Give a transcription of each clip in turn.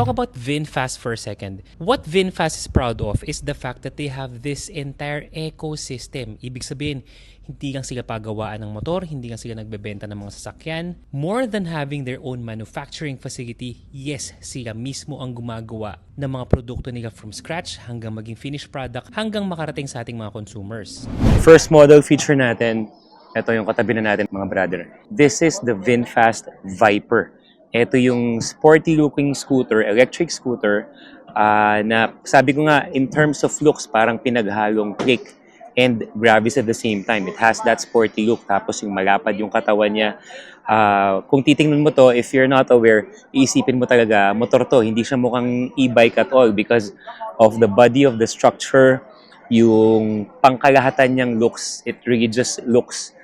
talk about VinFast for a second. What VinFast is proud of is the fact that they have this entire ecosystem. Ibig sabihin, hindi lang sila pagawaan ng motor, hindi lang sila nagbebenta ng mga sasakyan. More than having their own manufacturing facility, yes, sila mismo ang gumagawa ng mga produkto nila from scratch hanggang maging finished product hanggang makarating sa ating mga consumers. First model feature natin, ito yung katabi na natin mga brother. This is the VinFast Viper. Ito yung sporty looking scooter, electric scooter, na sabi ko nga in terms of looks parang pinaghalong click and Gravis at the same time. It has that sporty look, tapos yung malapad yung katawan niya. Kung titingnan mo to, if you're not aware, iisipin mo talaga motor to. Hindi siya mukhang e-bike at all because of the body of the structure, yung pangkalahatan niyang looks. It really just looks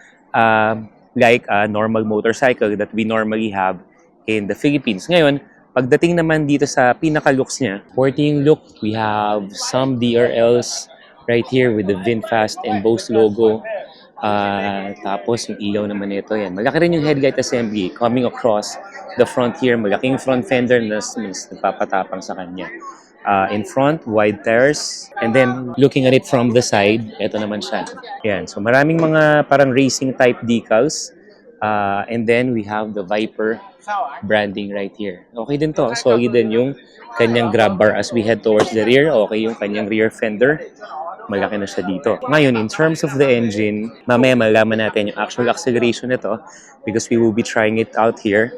like a normal motorcycle that we normally have in the Philippines. Ngayon, pagdating naman dito sa pinaka-looks niya, sporty yung look. We have some DRLs right here with the VinFast embossed logo. Tapos yung ilaw naman ito, yan. Malaki rin yung headlight assembly coming across the front here. Malaking front fender na nagpapatapang sa kanya. In front, wide tires. And then, looking at it from the side, ito naman siya. Yan. So maraming mga parang racing type decals. And then, we have the Viper branding right here. Okay din to. Solid din yung kanyang grab bar as we head towards the rear. Okay yung kanyang rear fender. Malaki na siya dito. Ngayon, in terms of the engine, mamaya malaman natin yung actual acceleration nito because we will be trying it out here.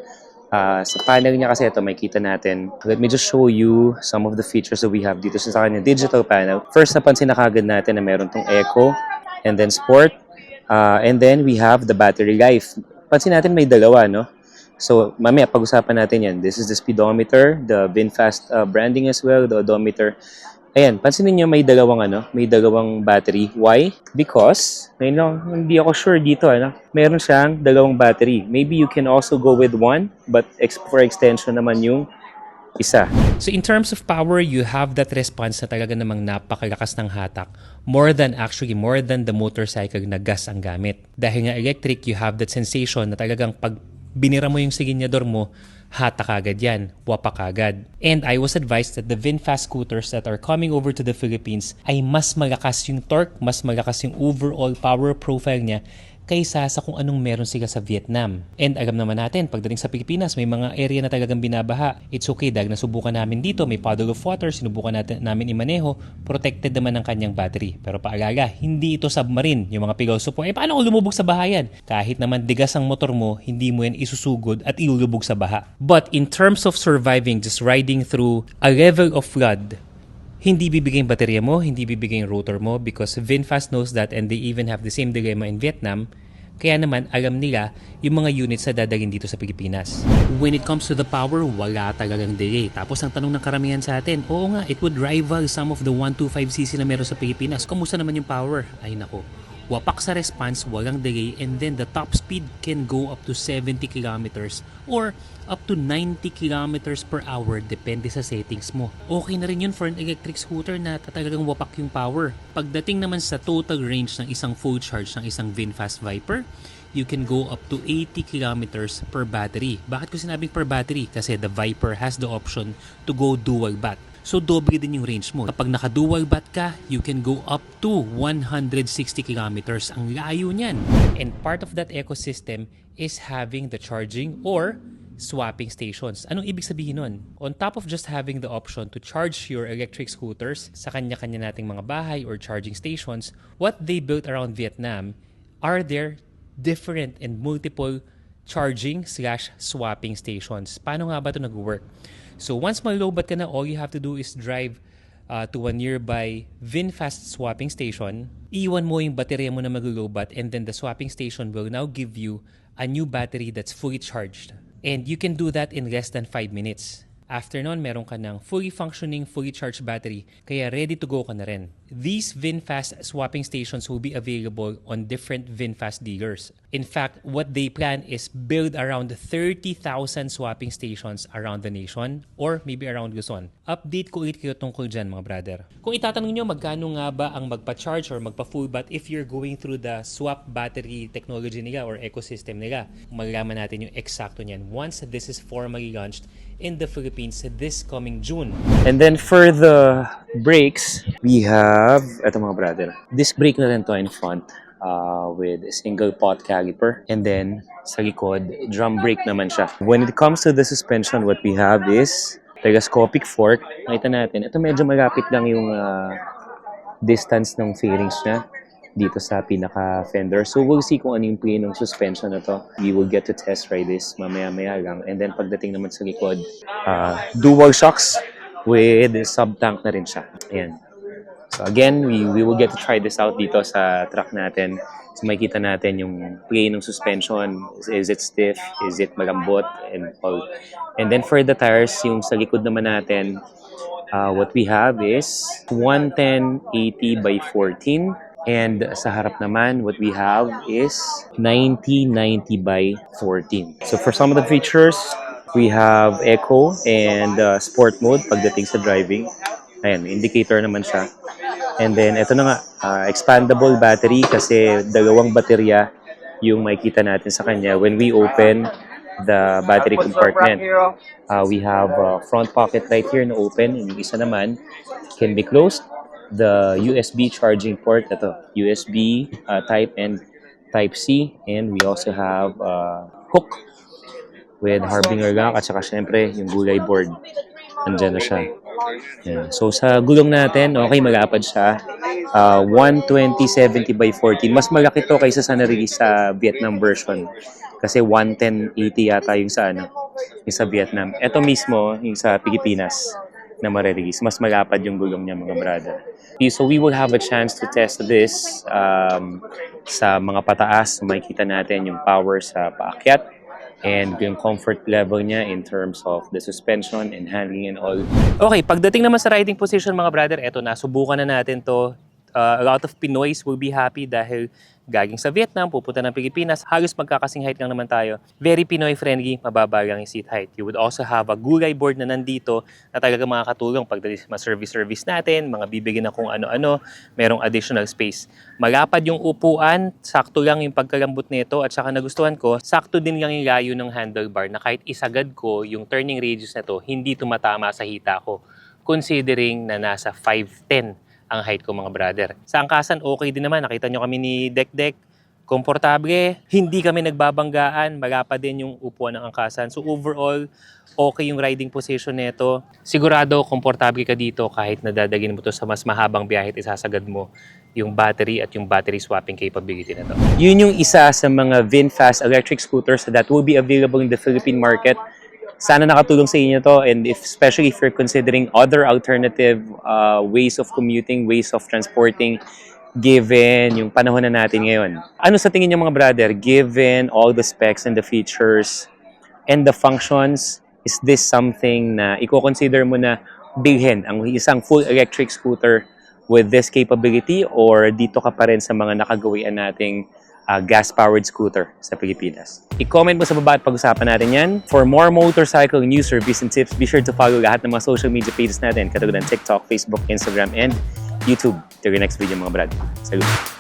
Sa panel niya kasi ito, makikita natin. Let me just show you some of the features that we have dito sa kanyang digital panel. First, napansin na kagad natin na meron tong Eco and then Sport. And then, we have the battery life. Pansin natin may dalawa, no? So, mamaya pag-usapan natin yan. This is the speedometer, the VinFast branding as well, the odometer. Ayan, pansinin niyo may dalawang battery. Why? Because, hindi ako sure dito, meron siyang dalawang battery. Maybe you can also go with one, but for extension naman yung isa. So in terms of power, you have that response na talaga namang napakalakas ng hatak. More than the motorcycle na gas ang gamit. Dahil nga electric, you have that sensation na talagang pag binira mo yung siginyador mo, hatak agad yan, wapak agad. And I was advised that the VinFast scooters that are coming over to the Philippines ay mas malakas yung torque, mas malakas yung overall power profile niya kaysa sa kung anong meron sila sa Vietnam. And alam naman natin, pagdating sa Pilipinas, may mga area na talagang binabaha. It's okay dahil nasubukan namin dito, may puddle of water, sinubukan namin imaneho, protected naman ang kanyang battery. Pero paalala, hindi ito submarine. Yung mga pilosopo, paano kung lumubog sa bahayan? Kahit naman digas ang motor mo, hindi mo yan isusugod at ilulubog sa baha. But in terms of surviving, just riding through a level of flood, hindi bibigay yung baterya mo, hindi bibigay yung rotor mo because VinFast knows that and they even have the same dilemma in Vietnam. Kaya naman, alam nila yung mga units na dadalhin dito sa Pilipinas. When it comes to the power, wala talagang delay. Tapos ang tanong ng karamihan sa atin, oo nga, it would rival some of the 125cc na meron sa Pilipinas. Kamusta naman yung power? Ay nako, wapak sa response, walang delay, and then the top speed can go up to 70 kilometers or up to 90 kilometers per hour depende sa settings mo. Okay na rin yun for an electric scooter na talagang wapak yung power. Pagdating naman sa total range ng isang full charge ng isang VinFast Viper, you can go up to 80 kilometers per battery. Bakit ko sinabing per battery? Kasi the Viper has the option to go dual bat. So, doble din yung range mo. Kapag naka-dual bat ka, you can go up to 160 kilometers. Ang layo niyan. And part of that ecosystem is having the charging or swapping stations. Anong ibig sabihin nun? On top of just having the option to charge your electric scooters sa kanya-kanya nating mga bahay or charging stations, what they built around Vietnam are there different and multiple charging/swapping stations. Paano nga ba ito nag-work? So once mag-lowbat ka na, all you have to do is drive to a nearby VinFast swapping station. Iwan mo yung baterya mo na mag-lowbat and then the swapping station will now give you a new battery that's fully charged. And you can do that in less than 5 minutes. After nun, meron ka ng fully functioning, fully charged battery, kaya ready to go ka na rin. These VinFast swapping stations will be available on different VinFast dealers. In fact, what they plan is build around 30,000 swapping stations around the nation or maybe around Luzon. Update ko ulit kayo tungkol dyan, mga brother. Kung itatanong nyo magkano nga ba ang magpa-charge or magpa-full bat if you're going through the swap battery technology nila or ecosystem nila, malalaman natin yung eksakto niyan once this is formally launched in the Philippines this coming June. And then for the brakes, we have, eto mga brother, disc brake na rin to in front with a single pot caliper. And then sa likod, drum brake naman siya. When it comes to the suspension, what we have is telescopic fork. Nakita natin, ito medyo malapit lang yung distance ng fairings niya dito sa pinaka-fender. So we'll see kung ano yung play ng suspension na to. We will get to test ride this mamaya-maya lang. And then pagdating naman sa likod, dual shocks with sub-tank na rin siya. Ayan. So again, we will get to try this out dito sa truck natin. So makikita natin yung play ng suspension. Is it stiff? Is it malambot? And all. And then for the tires, yung sa likod naman natin, what we have is 110/80 by 14. And sa harap naman, what we have is 90/90 by 14. So for some of the features, we have eco and sport mode pagdating sa driving. Ayan, indicator naman siya. And then ito na nga, expandable battery kasi dalawang baterya yung makikita natin sa kanya when we open the battery compartment. We have a front pocket right here na open. Yung isa naman can be closed. The USB charging port, ito, USB Type and Type C, and we also have hook with harbinger lock at saka syempre yung gulay board. Andyan na siya. Yeah. So sa gulong natin, okay, malapad siya. 120/70 by 14. Mas malaki to kaysa sa na-release sa Vietnam version. Kasi 110/80 yata yung sa yung sa Vietnam. Ito mismo yung sa Pilipinas na ma-release. Mas malapad yung gulong niya, mga brother. So we will have a chance to test this sa mga pataas. Makikita natin yung power sa paakyat and yung comfort level niya in terms of the suspension and handling and all. Okay, pagdating naman sa riding position mga brother, eto na, subukan na natin to. A lot of Pinoys will be happy dahil gaging sa Vietnam, pupunta ng Pilipinas, halos magkakasing height lang naman tayo. Very Pinoy friendly, mababa lang yung seat height. You would also have a gulay board na nandito na talagang makakatulong pag ma-service natin, mga bibigyan na kung ano-ano, merong additional space. Malapad yung upuan, sakto lang yung pagkalambot nito at saka nagustuhan ko, sakto din lang yung layo ng handlebar na kahit isagad ko yung turning radius na to, hindi tumatama sa hita ko. Considering na nasa 5'10" ang height ko mga brother. Sa angkasan, okay din naman. Nakita nyo kami ni Dek. Komportable. Hindi kami nagbabanggaan. Malapad din yung upuan ng angkasan. So overall, okay yung riding position nito. Sigurado, komportable ka dito kahit nadadagin mo to sa mas mahabang biyahe at isasagad mo yung battery at yung battery swapping capability na to. Yun yung isa sa mga VinFast electric scooters that will be available in the Philippine market. Sana nakatulong sa inyo to, and especially if you're considering other alternative ways of commuting, ways of transporting, given yung panahon na natin ngayon. Ano sa tingin niyo mga brother, given all the specs and the features and the functions, is this something na i-consider mo na bilhin ang isang full electric scooter with this capability, or dito ka pa rin sa mga nakagawian nating gas-powered scooter sa Pilipinas? I-comment mo sa baba at pag-usapan natin yan. For more motorcycle news, reviews, and tips, be sure to follow lahat ng mga social media pages natin, katulad ng TikTok, Facebook, Instagram, and YouTube. Till your next video mga brad. Salut!